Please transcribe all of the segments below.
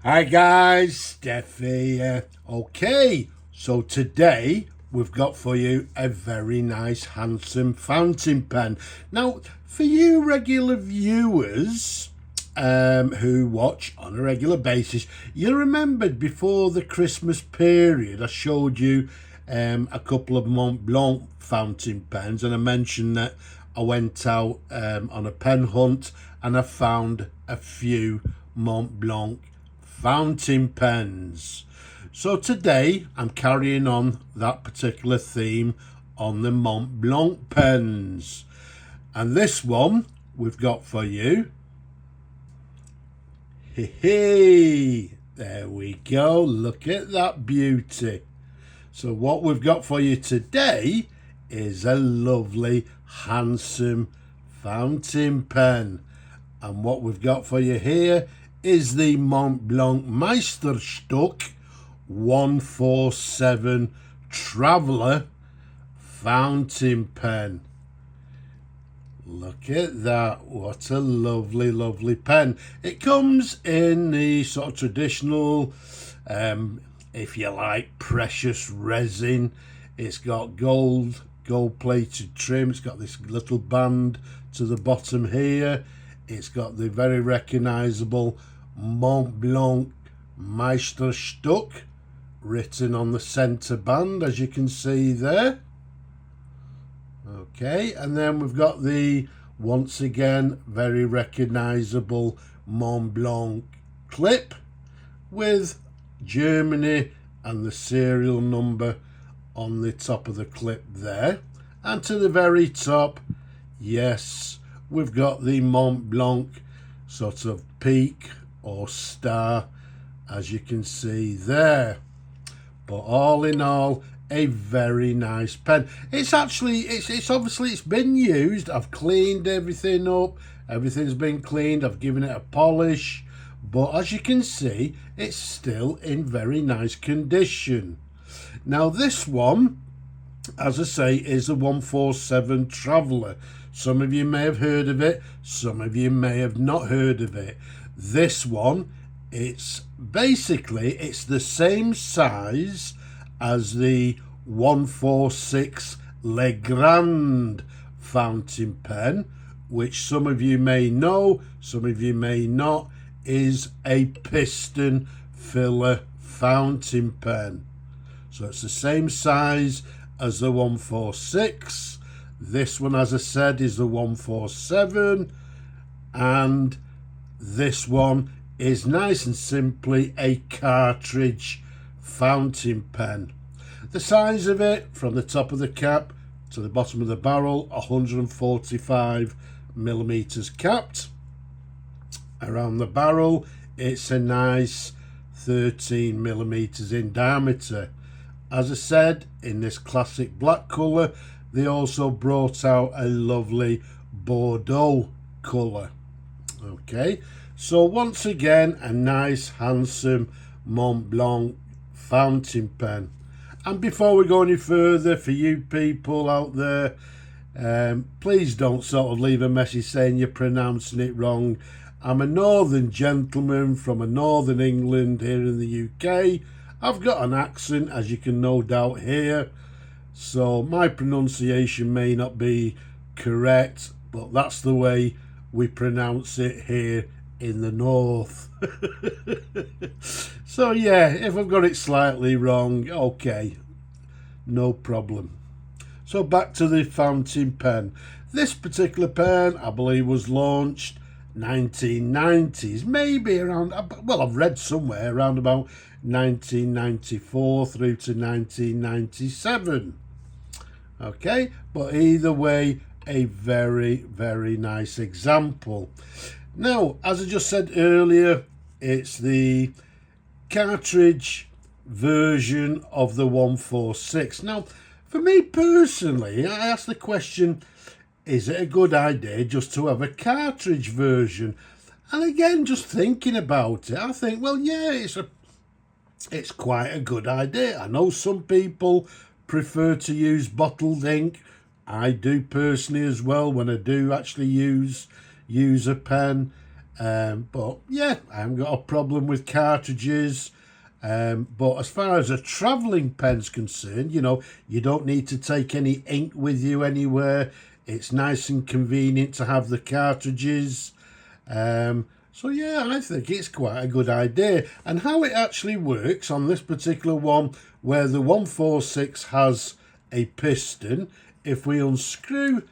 Hi guys, Steph here. Okay, so today we've got for you a very nice handsome fountain pen. Now, for you regular viewers who watch on a regular basis, you remembered before the Christmas period I showed you a couple of Montblanc fountain pens, and I mentioned that I went out on a pen hunt and I found a few Montblanc fountain pens. So today I'm carrying on that particular theme on the Montblanc pens. And this one we've got for you. Hey, there we go. Look at that beauty. So what we've got for you today is a lovely, handsome fountain pen. And what we've got for you here is the Montblanc Meisterstuck 147 Traveller fountain pen. Look at that. What a lovely, lovely pen. It comes in the sort of traditional, if you like, precious resin. It's got gold plated trim. It's got this little band to the bottom here. It's got the very recognisable Montblanc Meisterstuck written on the centre band, as you can see there. Okay, and then we've got the, once again, very recognisable Montblanc clip with Germany and the serial number on the top of the clip there. And to the very top, yes, we've got the Montblanc sort of peak or star, as you can see there. But all in all, a very nice pen. It's actually, it's obviously, it's been used. I've cleaned everything up. Everything's been cleaned. I've given it a polish. But as you can see, it's still in very nice condition. Now this one, as I say, is a 147 Traveller. Some of you may have heard of it. Some of you may have not heard of it. This one, it's basically, it's the same size as the 146 Legrand fountain pen, which some of you may know, some of you may not, is a piston filler fountain pen. So it's the same size as the 146. This one, as I said, is the 147, and this one is nice and simply a cartridge fountain pen. The size of it, from the top of the cap to the bottom of the barrel, 145 millimeters capped. Around the barrel, it's a nice 13 millimeters in diameter. As I said, in this classic black colour, they also brought out a lovely Bordeaux colour. Okay, so once again, a nice, handsome Montblanc fountain pen. And before we go any further, for you people out there, please don't sort of leave a message saying you're pronouncing it wrong. I'm a northern gentleman from a northern England here in the UK. I've got an accent, as you can no doubt hear, so my pronunciation may not be correct, but that's the way we pronounce it here in the north. So yeah, if I've got it slightly wrong, okay, no problem. So back to the fountain pen. This particular pen, I believe, was launched 1990s, maybe around, well, I've read somewhere around about 1994 through to 1997. Okay, but either way, a very, very nice example. Now, as I just said earlier, it's the cartridge version of the 146. Now, for me personally, I asked the question, is it a good idea just to have a cartridge version? And again, just thinking about it, I think, well, yeah, it's quite a good idea. I know some people prefer to use bottled ink. I do personally as well when I do actually use a pen. But yeah, I haven't got a problem with cartridges. But as far as a travelling pen's concerned, you know, you don't need to take any ink with you anywhere. It's nice and convenient to have the cartridges. So yeah, I think it's quite a good idea. And how it actually works on this particular one, where the 146 has a piston, if we unscrew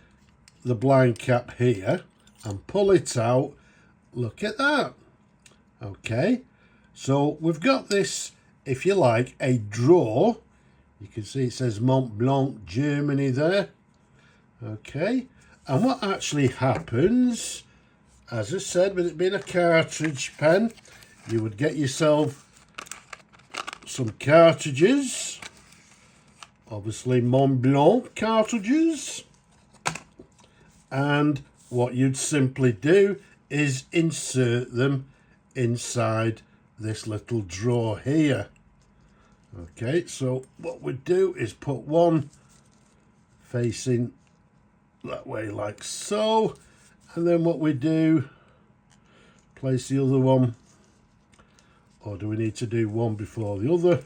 the blind cap here and pull it out, look at that. Okay, so we've got this, if you like, a drawer. You can see it says Montblanc, Germany there. Okay, and what actually happens, as I said, with it being a cartridge pen, you would get yourself some cartridges, obviously Montblanc cartridges, and what you'd simply do is insert them inside this little drawer here. Okay, so what we do is put one facing that way like so, and then what we do, place the other one, or do we need to do one before the other?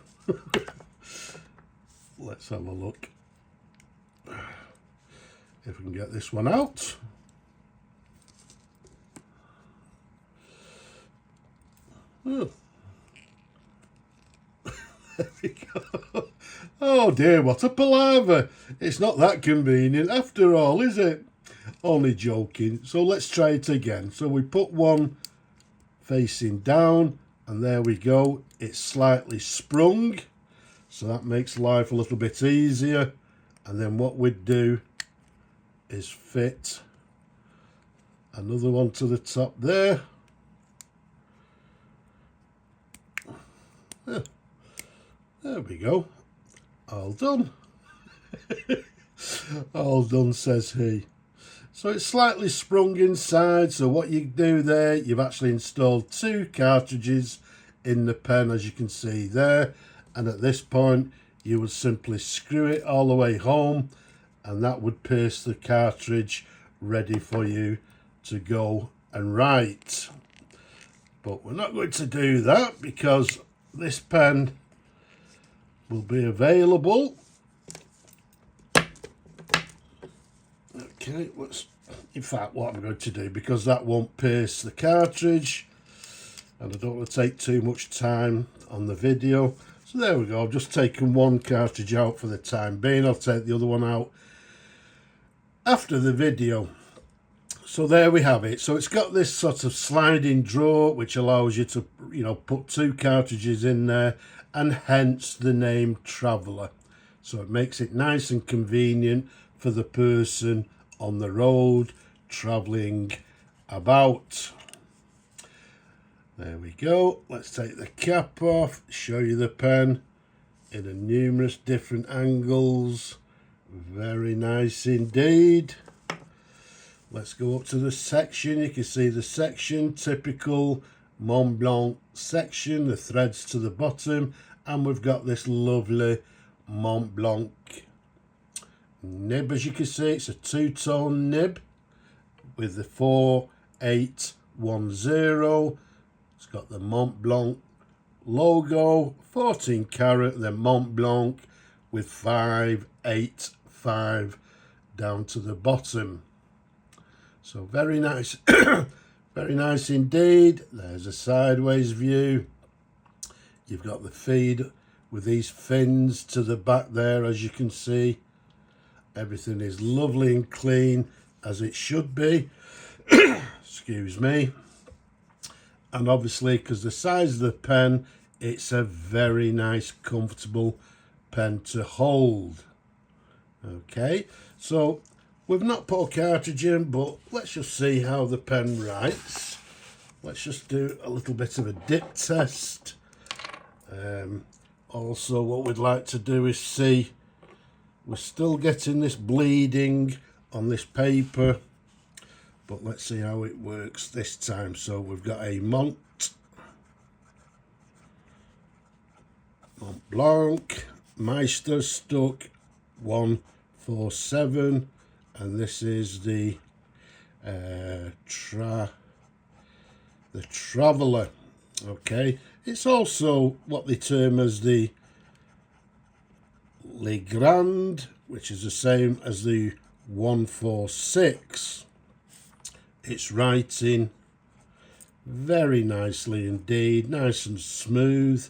Let's have a look if we can get this one out. Oh. There we go. Oh dear, what a palaver. It's not that convenient after all, is it? Only joking. So let's try it again. So we put one facing down, and there we go. It's slightly sprung, so that makes life a little bit easier. And then what we'd do is fit another one to the top there. There we go. All done. All done, says he. So it's slightly sprung inside, so what you do there, you've actually installed two cartridges in the pen, as you can see there, and at this point you would simply screw it all the way home, and that would pierce the cartridge ready for you to go and write. But we're not going to do that because this pen will be available. Okay, in fact, what I'm going to do, because that won't pierce the cartridge, and I don't want to take too much time on the video. So there we go. I've just taken one cartridge out for the time being. I'll take the other one out after the video. So there we have it. So it's got this sort of sliding drawer which allows you to, you know, put two cartridges in there, and hence the name Traveller. So it makes it nice and convenient for the person on the road travelling about. There we go. Let's take the cap off, show you the pen in a numerous different angles. Very nice indeed. Let's go up to the section. You can see the section, typical Montblanc section, the threads to the bottom, and we've got this lovely Montblanc nib. As you can see, it's a two-tone nib with the 4810. It's got the Montblanc logo, 14 carat, then Montblanc with 585 down to the bottom. So very nice. Very nice indeed. There's a sideways view. You've got the feed with these fins to the back there, as you can see. Everything is lovely and clean, as it should be. Excuse me. And obviously, because the size of the pen, it's a very nice, comfortable pen to hold. Okay, so we've not put a cartridge in, but let's just see how the pen writes. Let's just do a little bit of a dip test. Also, what we'd like to do is see, we're still getting this bleeding on this paper, but let's see how it works this time. So we've got a Montblanc Meisterstuck 147, and this is the the Traveller. Okay, it's also what they term as the Le Grand, which is the same as the 146. It's writing very nicely indeed, nice and smooth.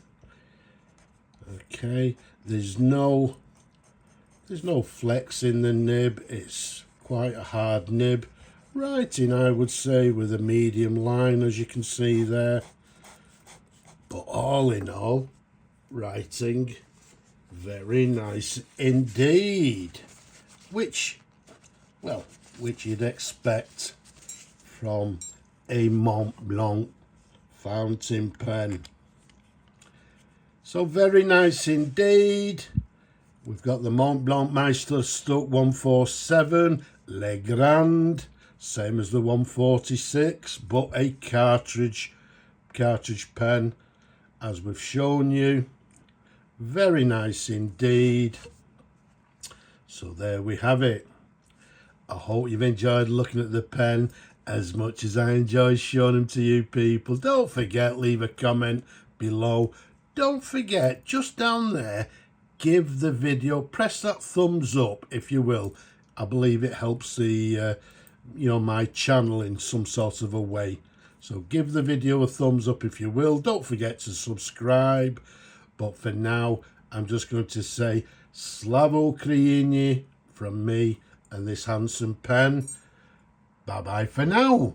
Okay, there's no flex in the nib. It's quite a hard nib. Writing, I would say, with a medium line, as you can see there. But all in all, writing very nice indeed. Which you'd expect from a Montblanc fountain pen. So very nice indeed. We've got the Montblanc Meisterstuck 147 Le Grand, same as the 146, but a cartridge pen, as we've shown you. Very nice indeed. So there we have it. I hope you've enjoyed looking at the pen as much as I enjoy showing them to you people. Don't forget, leave a comment below. Don't forget, just down there, give the video, press that thumbs up if you will. I believe it helps the my channel in some sort of a way. So give the video a thumbs up if you will. Don't forget to subscribe. But for now, I'm just going to say Slava Ukraini from me and this handsome pen. Bye bye for now.